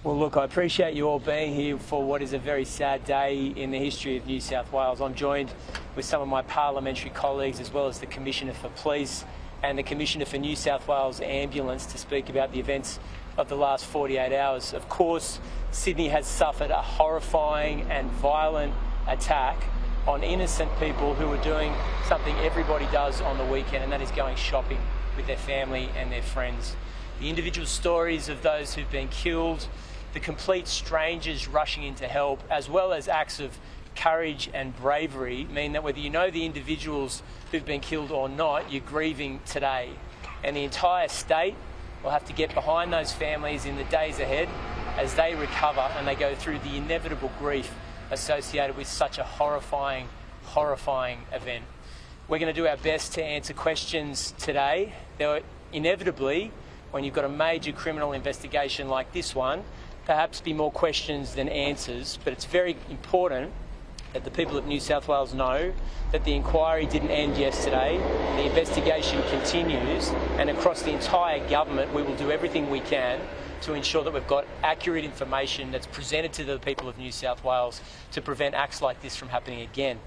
Well, look, I appreciate you all being here for what is a very sad day in the history of New South Wales. I'm joined with some of my parliamentary colleagues, as well as the Commissioner for Police and the Commissioner for New South Wales Ambulance, to speak about the events of the last 48 hours. Of course, Sydney has suffered a horrifying and violent attack on innocent people who are doing something everybody does on the weekend, and that is going shopping with their family and their friends. The individual stories of those who've been killed, the complete strangers rushing in to help, as well as acts of courage and bravery, mean that whether you know the individuals who've been killed or not, you're grieving today. And the entire state will have to get behind those families in the days ahead as they recover and they go through the inevitable grief associated with such a horrifying event. We're going to do our best to answer questions today. There will inevitably, when you've got a major criminal investigation like this one, perhaps be more questions than answers, but it's very important that the people of New South Wales know that the inquiry didn't end yesterday. The investigation continues, and across the entire government we will do everything we can to ensure that we've got accurate information that's presented to the people of New South Wales to prevent acts like this from happening again.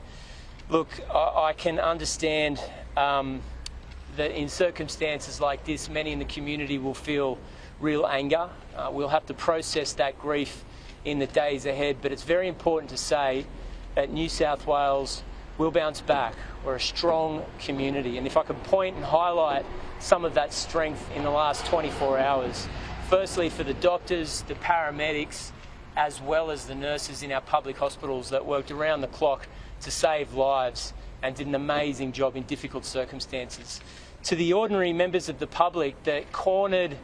Look, I can understand that in circumstances like this, many in the community will feel real anger. We'll have to process that grief in the days ahead, but it's very important to say that New South Wales will bounce back. We're a strong community, and if I could point and highlight some of that strength in the last 24 hours, firstly for the doctors, the paramedics, as well as the nurses in our public hospitals that worked around the clock to save lives and did an amazing job in difficult circumstances. To the ordinary members of the public that cornered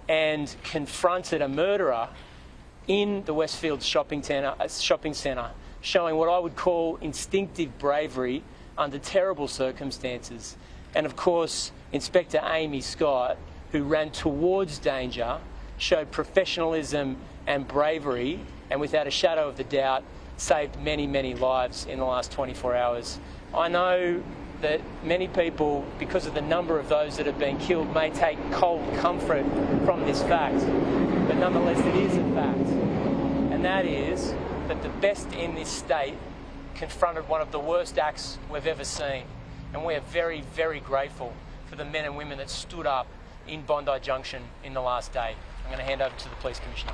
and confronted a murderer in the Westfield shopping centre, showing what I would call instinctive bravery under terrible circumstances. And of course, Inspector Amy Scott, who ran towards danger, showed professionalism and bravery, and without a shadow of a doubt, saved many, many lives in the last 24 hours. I know that many people, because of the number of those that have been killed, may take cold comfort from this fact, but nonetheless it is a fact, and that is that the best in this state confronted one of the worst acts we've ever seen, and we are very, very grateful for the men and women that stood up in Bondi Junction in the last day. I'm going to hand over to the Police Commissioner.